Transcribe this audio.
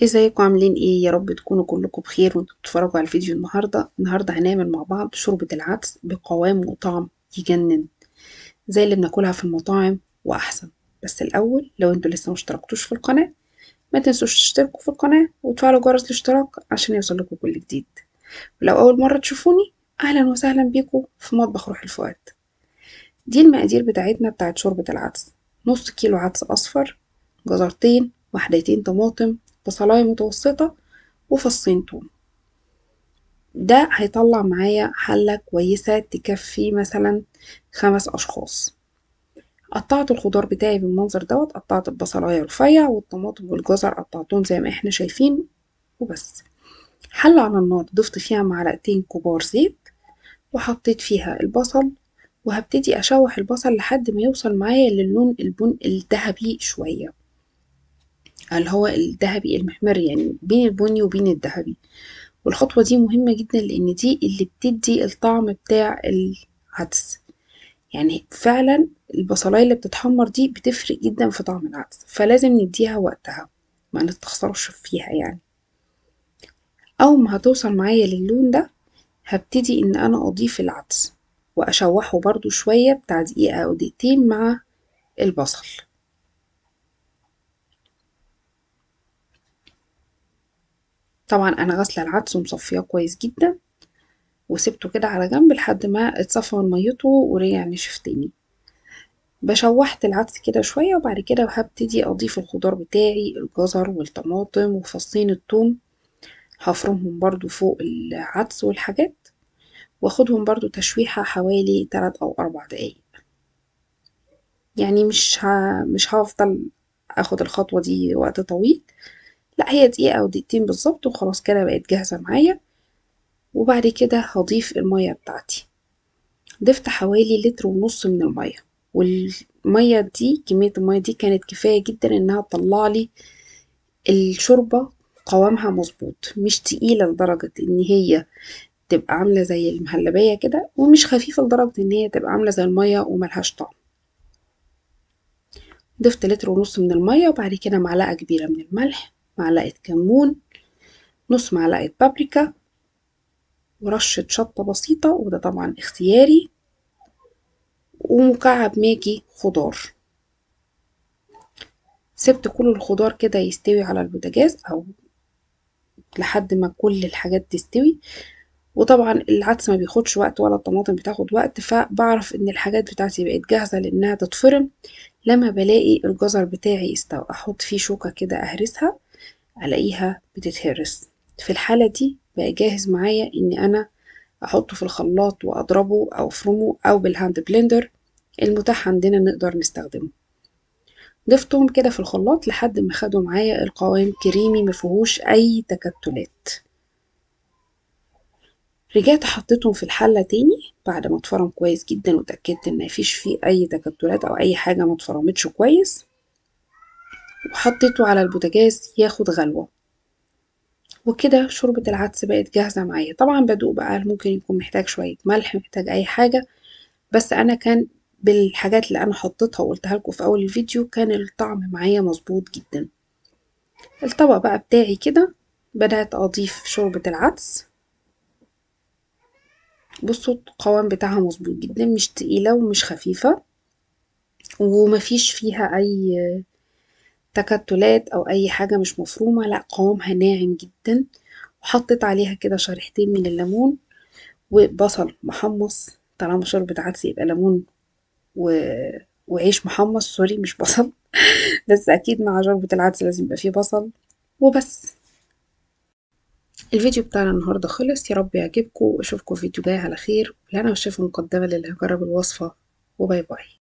ازيكم عاملين ايه؟ يا رب تكونوا كلكم بخير وانتوا بتتفرجوا على الفيديو. النهارده هنعمل مع بعض شوربة العدس بقوام وطعم يجنن، زي اللي بناكلها في المطاعم واحسن. بس الاول، لو انتوا لسه مشتركتوش في القناة، ما تنسوش تشتركوا في القناة وتفعلوا جرس الاشتراك عشان يوصلكوا كل جديد. ولو اول مرة تشوفوني، اهلا وسهلا بيكم في مطبخ روح الفؤاد. دي المقادير بتاعتنا بتاعت شوربة العدس: نص كيلو عدس اصفر، جزرتين، وحدتين طماطم، بصلاية متوسطة، وفصين توم. ده هيطلع معايا حلة كويسة تكفي مثلا 5 أشخاص. قطعت الخضار بتاعي بالمنظر دوت، قطعت البصلاية رفيع والطماطم والجزر قطعتهم زي ما احنا شايفين وبس. حلة على النار، ضفت فيها معلقتين كبار زيت وحطيت فيها البصل، وهبتدي أشوح البصل لحد ما يوصل معايا للون الذهبي شوية، اللي هو الذهبي المحمر، يعني بين البني وبين الذهبي. والخطوة دي مهمة جدا لأن دي اللي بتدي الطعم بتاع العدس. يعني فعلا البصلاية اللي بتتحمر دي بتفرق جدا في طعم العدس، فلازم نديها وقتها، ما نستخسرش فيها يعني. أول ما هتوصل معايا للون ده، هبتدي إن أنا أضيف العدس وأشوحه برضو شوية بتاع دقيقة أو دقيقتين مع البصل. طبعا أنا غاسلة العدس ومصفياه كويس جدا، وسبته كده على جنب لحد ما اتصفى من ميته ورجع نشف تاني. بشوحت العدس كده شوية، وبعد كده هبتدي أضيف الخضار بتاعي: الجزر والطماطم وفصين الثوم. هفرمهم برضو فوق العدس والحاجات، واخدهم برضو تشويحة حوالي 3 أو 4 دقايق. يعني مش هفضل اخد الخطوة دي وقت طويل، لا، هي دقيقة أو دقيقتين بالظبط وخلاص كده بقت جاهزة معايا. وبعد كده هضيف المية بتاعتي. ضفت حوالي لتر ونص من المية، والمية دي، كمية المية دي كانت كفاية جدا انها تطلع لي الشوربة قوامها مظبوط، مش تقيلة لدرجة ان هي تبقى عاملة زي المهلبية كده، ومش خفيفة لدرجة ان هي تبقى عاملة زي المية وملهاش طعم. ضفت لتر ونص من المية، وبعد كده معلقة كبيرة من الملح، معلقة كمون، نص معلقة بابريكا، ورشة شطة بسيطة وده طبعا اختياري، ومكعب ماجي خضار. سبت كل الخضار كده يستوي على البوتاجاز او لحد ما كل الحاجات تستوي. وطبعا العدس ما بياخدش وقت ولا الطماطم بتاخد وقت، فبعرف ان الحاجات بتاعتي بقت جاهزة لانها تتفرم لما بلاقي الجزر بتاعي استوى. احط فيه شوكة كده اهرسها، الاقيها بتتهرس. في الحالة دي بقى جاهز معايا ان انا احطه في الخلاط واضربه او افرمه او بالهاند بلندر المتاح عندنا نقدر نستخدمه. ضفتهم كده في الخلاط لحد ما خدوا معايا القوام كريمي مفيهوش اي تكتلات. رجعت حطيتهم في الحلة تاني بعد ما اتفرم كويس جدا وتأكدت ان مفيش فيه اي تكتلات او اي حاجة ما اتفرمتش كويس، وحطيته على البوتاجاز ياخد غلوة. وكده شوربة العدس بقت جاهزة معايا. طبعا بدوق بقى، ممكن يكون محتاج شوية ملح، محتاج اي حاجة، بس انا كان بالحاجات اللي انا حطيتها وقلتها لكم في اول الفيديو كان الطعم معايا مظبوط جدا. الطبق بقى بتاعي كده، بدأت اضيف شوربة العدس. بصوا القوام بتاعها مظبوط جدا، مش تقيلة ومش خفيفة، ومفيش فيها اي تكتلات او اي حاجة مش مفرومة، لا، قوامها ناعم جدا. وحطيت عليها كده شريحتين من الليمون وبصل محمص. طالما شوربة عدس يبقى ليمون و... وعيش محمص، سوري مش بصل. بس اكيد مع شوربة العدس لازم يبقى فيه بصل. وبس. الفيديو بتاعنا النهاردة خلص، يا رب يعجبكم واشوفكم فيديو جاي على خير. ولنا والشفا مقدمة للي هجرب الوصفة. وباي باي.